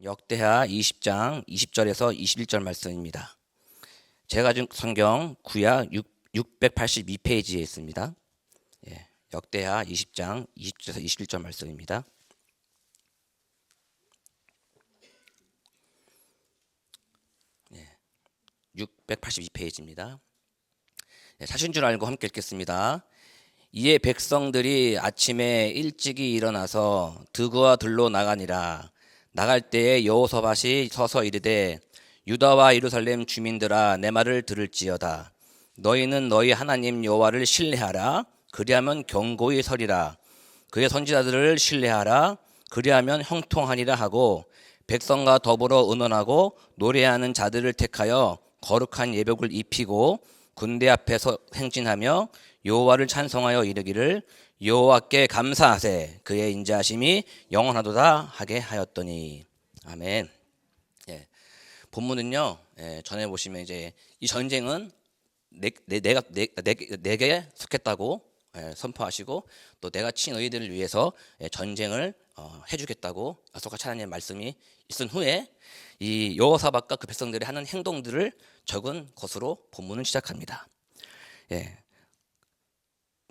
역대하 20장 20절에서 21절 말씀입니다. 제가 준 성경 구약 682페이지에 있습니다. 역대하 20장 20절에서 21절 말씀입니다. 682페이지입니다. 사신 줄 알고 함께 읽겠습니다. 이에 백성들이 아침에 일찍이 일어나서 드그와 들로 나가니라. 나갈 때에 여호사밧이 서서 이르되 유다와 예루살렘 주민들아 내 말을 들을지어다. 너희는 너희 하나님 여호와를 신뢰하라. 그리하면 견고히 서리라. 그의 선지자들을 신뢰하라. 그리하면 형통하리라 하고 백성과 더불어 의논하고 노래하는 자들을 택하여 거룩한 예복을 입히고 군대 앞에서 행진하며 여호와를 찬송하여 이르기를 여호와께 감사하세 그의 인자하심이 영원하도다 하게 하였더니. 아멘. 본문은요, 전에 보시면 이제 이 전쟁은 내게 속했다고 선포하시고 또 내가 친 너희들을 위해서 전쟁을 해주겠다고 약속한 하나님의 말씀이 있은 후에 이 여호사밧과 그 백성들이 하는 행동들을 적은 것으로 본문은 시작합니다.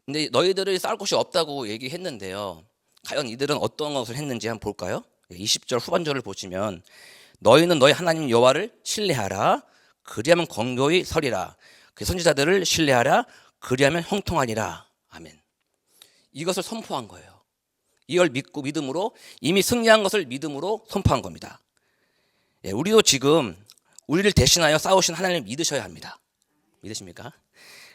근데 너희들이 싸울 곳이 없다고 얘기했는데요. 과연 이들은 어떤 것을 했는지 한번 볼까요? 20절 후반절을 보시면 너희는 너희 하나님 여호와를 신뢰하라. 그리하면 견고히 서리라. 그 선지자들을 신뢰하라. 그리하면 형통하리라. 아멘. 이것을 선포한 거예요. 이걸 믿고 믿음으로 이미 승리한 것을 믿음으로 선포한 겁니다. 우리도 지금 우리를 대신하여 싸우신 하나님을 믿으셔야 합니다. 믿으십니까?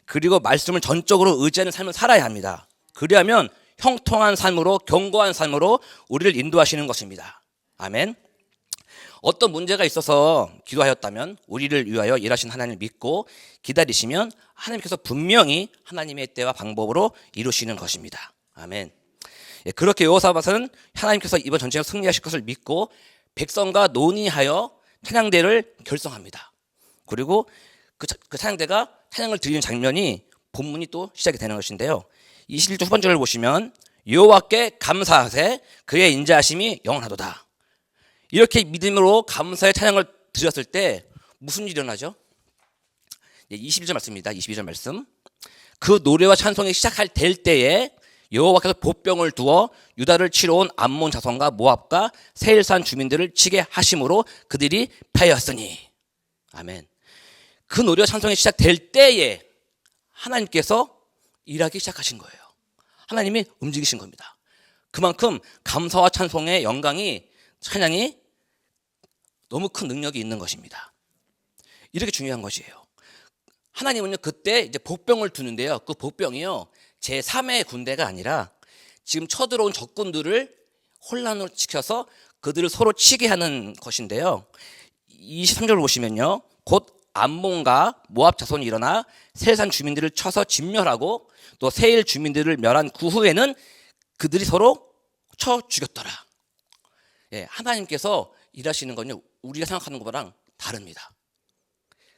그리고 말씀을 전적으로 의지하는 삶을 살아야 합니다. 그리하면 형통한 삶으로 견고한 삶으로 우리를 인도하시는 것입니다. 아멘. 어떤 문제가 있어서 기도하였다면 우리를 위하여 일하신 하나님을 믿고 기다리시면 하나님께서 분명히 하나님의 때와 방법으로 이루시는 것입니다. 아멘. 그렇게 여호사밧은 하나님께서 이번 전쟁에 승리하실 것을 믿고 백성과 논의하여 찬양대를 결성합니다. 그리고 그 찬양대가 찬양을 드리는 장면이 본문이 또 시작이 되는 것인데요. 21절 후반절을 보시면 여호와께 감사하세 그의 인자하심이 영원하도다. 이렇게 믿음으로 감사의 찬양을 드렸을 때 무슨 일이 일어나죠? 22절 말씀입니다. 22절 말씀. 그 노래와 찬송이 시작할 때에 여호와께서 보병을 두어 유다를 치러 온 암몬 자손과 모압과 세일산 주민들을 치게 하심으로 그들이 패하였으니. 아멘. 그 노래와 찬송이 시작될 때에 하나님께서 일하기 시작하신 거예요. 하나님이 움직이신 겁니다. 그만큼 감사와 찬송의 영광이 찬양이 너무 큰 능력이 있는 것입니다. 이렇게 중요한 것이에요. 하나님은요 그때 이제 복병을 두는데요. 그 복병이요 제3의 군대가 아니라 지금 쳐들어온 적군들을 혼란을 시켜서 그들을 서로 치게 하는 것인데요. 23절을 보시면요. 곧 암몬과 모압 자손이 일어나 세일산 주민들을 쳐서 진멸하고 또 세일 주민들을 멸한 그 후에는 그들이 서로 쳐 죽였더라. 하나님께서 일하시는 건요 우리가 생각하는 것보다는 다릅니다.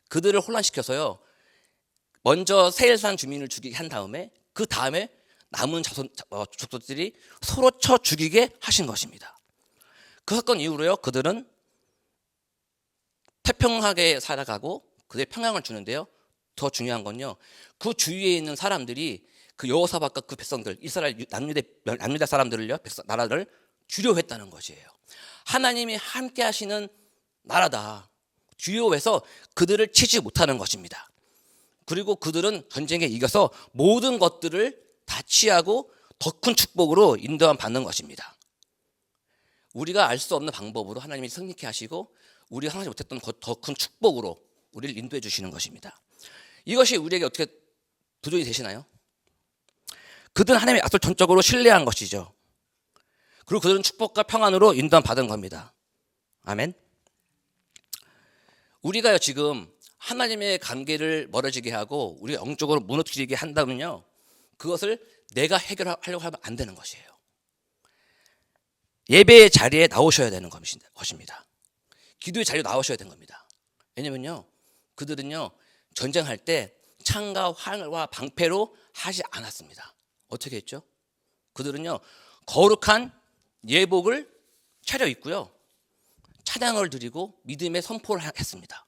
그들을 혼란시켜서요 먼저 세일산 주민을 죽이게 한 다음에 그 다음에 남은 족속들이 서로 쳐 죽이게 하신 것입니다. 그 사건 이후로요 그들은 태평하게 살아가고 그들의 평양을 주는데요. 더 중요한 건요 그 주위에 있는 사람들이 그 여호사밧과 그 백성들 이스라엘 남유다 사람들을요 나라를 두려워했다는 것이에요. 하나님이 함께 하시는 나라다. 두려워해서 그들을 치지 못하는 것입니다. 그리고 그들은 전쟁에 이겨서 모든 것들을 다 취하고 더 큰 축복으로 인도함 받는 것입니다. 우리가 알 수 없는 방법으로 하나님이 승리케 하시고 우리가 상상하지 못했던 더 큰 축복으로 우리를 인도해 주시는 것입니다. 이것이 우리에게 어떻게 도전이 되시나요? 그들은 하나님의 약속을 전적으로 신뢰한 것이죠. 그리고 그들은 축복과 평안으로 인도함 받은 겁니다. 아멘. 우리가요 지금 하나님의 관계를 멀어지게 하고 우리가 영적으로 무너뜨리게 한다면요 그것을 내가 해결하려고 하면 안 되는 것이에요. 예배의 자리에 나오셔야 되는 것입니다. 기도의 자리에 나오셔야 되는 겁니다. 왜냐면요 그들은요 전쟁할 때 창과 활과 방패로 하지 않았습니다. 어떻게 했죠? 그들은요 거룩한 예복을 차려 입고요 찬양을 드리고 믿음의 선포를 했습니다.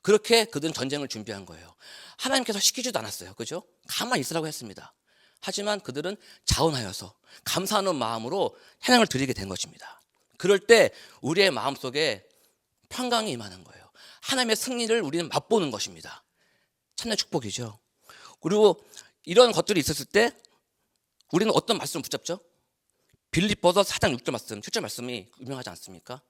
그렇게 그들은 전쟁을 준비한 거예요. 하나님께서 시키지도 않았어요. 그죠? 가만히 있으라고 했습니다. 하지만 그들은 자원하여서 감사하는 마음으로 찬양을 드리게 된 것입니다. 그럴 때 우리의 마음속에 평강이 임하는 거예요. 하나님의 승리를 우리는 맛보는 것입니다. 참된 축복이죠. 그리고 이런 것들이 있었을 때 우리는 어떤 말씀을 붙잡죠? 빌립보서 4장 6절 말씀, 7절 말씀이 유명하지 않습니까?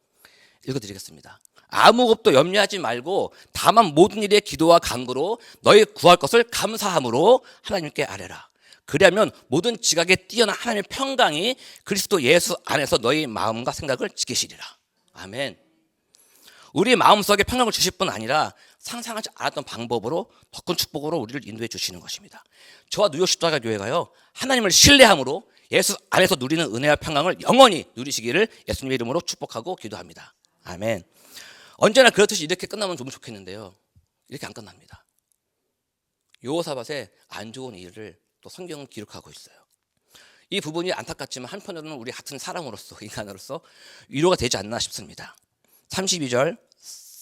읽어드리겠습니다. 아무것도 염려하지 말고 다만 모든 일에 기도와 간구로 너희 구할 것을 감사함으로 하나님께 아뢰라. 그리하면 모든 지각에 뛰어난 하나님의 평강이 그리스도 예수 안에서 너희 마음과 생각을 지키시리라. 아멘. 우리 마음속에 평강을 주실 뿐 아니라 상상하지 않았던 방법으로 더 큰 축복으로 우리를 인도해 주시는 것입니다. 저와 뉴욕 십자가 교회가요, 하나님을 신뢰함으로 예수 안에서 누리는 은혜와 평강을 영원히 누리시기를 예수님의 이름으로 축복하고 기도합니다. 아멘. 언제나 그렇듯이 이렇게 끝나면 좀 좋겠는데요, 이렇게 안 끝납니다. 여호사밧의 안 좋은 일을 또 성경은 기록하고 있어요. 이 부분이 안타깝지만 한편으로는 우리 같은 사람으로서, 인간으로서 위로가 되지 않나 싶습니다. 32절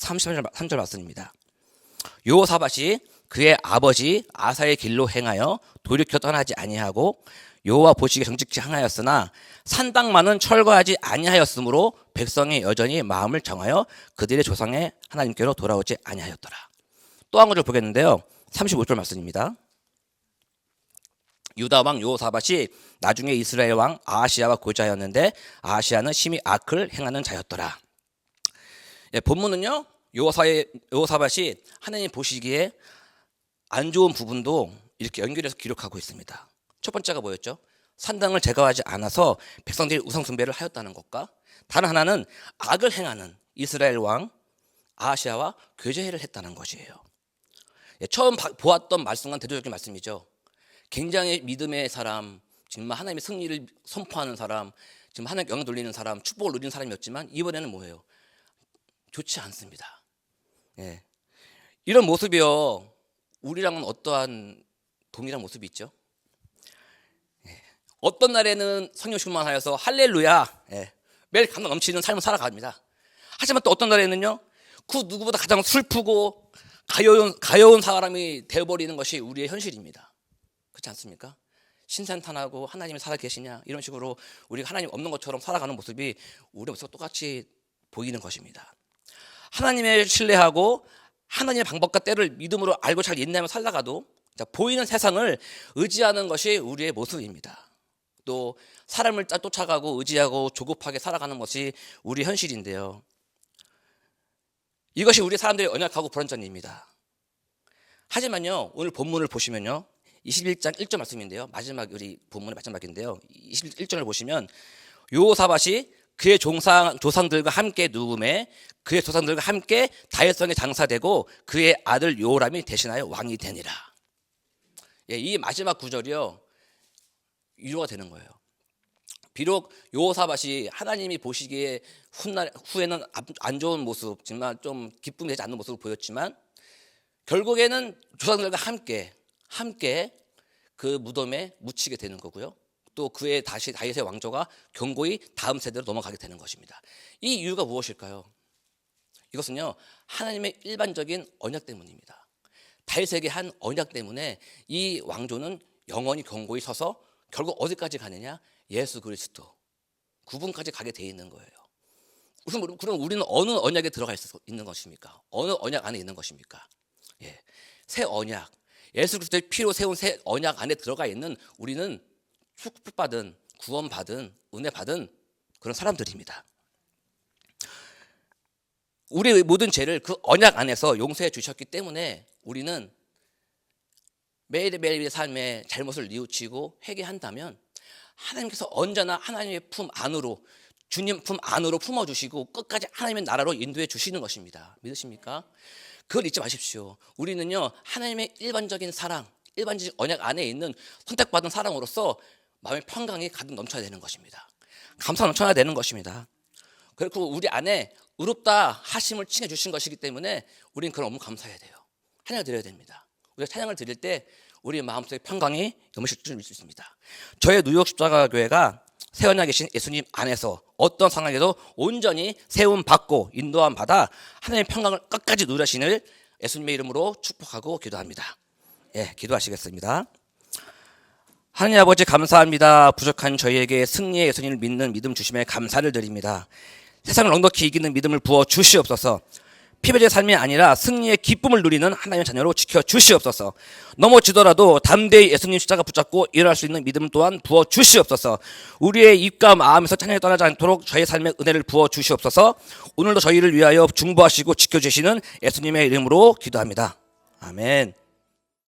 33절 말씀입니다. 여호사밧이 그의 아버지 아사의 길로 행하여 돌이켜 떠나지 아니하고 여호와 보시기에 정직히 행하였으나 산당만은 철거하지 아니하였으므로 백성이 여전히 마음을 정하여 그들의 조상의 하나님께로 돌아오지 아니하였더라. 또 한 구절 보겠는데요, 35절 말씀입니다. 유다 왕 여호사밧이 나중에 이스라엘 왕 아하시야와 교제하였는데 아하시야는 심히 악을 행하는 자였더라. 본문은요, 여호사밧이 하나님 보시기에 안 좋은 부분도 이렇게 연결해서 기록하고 있습니다. 첫 번째가 뭐였죠? 산당을 제거하지 않아서 백성들이 우상 숭배를 하였다는 것과, 다른 하나는 악을 행하는 이스라엘 왕 아하시야와 교제를 했다는 것이에요. 처음 보았던 말씀과는 대조적인 말씀이죠. 굉장히 믿음의 사람, 정말 하나님의 승리를 선포하는 사람, 지금 하나님 영광 돌리는 사람, 축복을 누리는 사람이었지만 이번에는 뭐예요? 좋지 않습니다. 예. 이런 모습이요, 우리랑은 어떠한 동일한 모습이 있죠? 예. 어떤 날에는 성령 충만하여서 할렐루야, 예, 매일 감동 넘치는 삶을 살아갑니다. 하지만 또 어떤 날에는요, 그 누구보다 가장 슬프고 가여운 사람이 되어버리는 것이 우리의 현실입니다. 그렇지 않습니까? 신산탄하고 하나님이 살아계시냐, 이런 식으로 우리가 하나님 없는 것처럼 살아가는 모습이 우리 모습과 똑같이 보이는 것입니다. 하나님을 신뢰하고 하나님의 방법과 때를 믿음으로 알고 잘 인내하며 살다가도 보이는 세상을 의지하는 것이 우리의 모습입니다. 또 사람을 쫓아가고 의지하고 조급하게 살아가는 것이 우리 현실인데요, 이것이 우리 사람들의 언약하고 불완전입니다. 하지만요, 오늘 본문을 보시면요, 21장 1절 말씀인데요, 마지막, 우리 본문의 마지막인데요, 21절을 보시면 여호사밧이 그의 조상들과 함께 누움에 그의 조상들과 함께 다윗성에 장사되고 그의 아들 요람이 대신하여 왕이 되니라. 예, 이 마지막 구절이요, 위로가 되는 거예요. 비록 여호사밧이 하나님이 보시기에 후에는 안 좋은 모습, 정말 좀 기쁨이 되지 않는 모습을 보였지만 결국에는 조상들과 함께 그 무덤에 묻히게 되는 거고요. 또 그의 다시 다윗의 왕조가 견고히 다음 세대로 넘어가게 되는 것입니다. 이 이유가 무엇일까요? 이것은요, 하나님의 일반적인 언약 때문입니다. 다윗에게 한 언약 때문에 이 왕조는 영원히 견고히 서서 결국 어디까지 가느냐? 예수 그리스도 구분까지 가게 돼 있는 거예요. 그럼 우리는 어느 언약에 들어가 있는 것입니까? 어느 언약 안에 있는 것입니까? 예, 새 언약, 예수 그리스도의 피로 세운 새 언약 안에 들어가 있는 우리는 축복받은, 구원받은, 은혜받은 그런 사람들입니다. 우리의 모든 죄를 그 언약 안에서 용서해 주셨기 때문에 우리는 매일매일의 삶에 잘못을 뉘우치고 회개한다면 하나님께서 언제나 하나님의 품 안으로, 주님 품 안으로 품어주시고 끝까지 하나님의 나라로 인도해 주시는 것입니다. 믿으십니까? 그걸 잊지 마십시오. 우리는요, 하나님의 일반적인 사랑, 일반적인 언약 안에 있는 선택받은 사랑으로서 마음의 평강이 가득 넘쳐야 되는 것입니다. 감사 넘쳐야 되는 것입니다. 그리고 우리 안에 의롭다 하심을 칭해 주신 것이기 때문에 우리는 그런 너무 감사해야 돼요. 찬양을 드려야 됩니다. 우리가 찬양을 드릴 때 우리 마음속에 평강이 넘칠 줄 믿습니다. 저의 뉴욕 십자가 교회가 세워나 계신 예수님 안에서 어떤 상황에도 온전히 세움받고 인도함 받아 하나님의 평강을 끝까지 누리시는 예수님의 이름으로 축복하고 기도합니다. 예, 기도하시겠습니다. 하나님 아버지 감사합니다. 부족한 저희에게 승리의 예수님을 믿는 믿음 주심에 감사를 드립니다. 세상을 넉넉히 이기는 믿음을 부어 주시옵소서. 피배의 삶이 아니라 승리의 기쁨을 누리는 하나님의 자녀로 지켜 주시옵소서. 넘어지더라도 담대히 예수님 십자가 붙잡고 일어날 수 있는 믿음 또한 부어 주시옵소서. 우리의 입과 마음에서 찬양이 떠나지 않도록 저희 삶의 은혜를 부어 주시옵소서. 오늘도 저희를 위하여 중보하시고 지켜주시는 예수님의 이름으로 기도합니다. 아멘.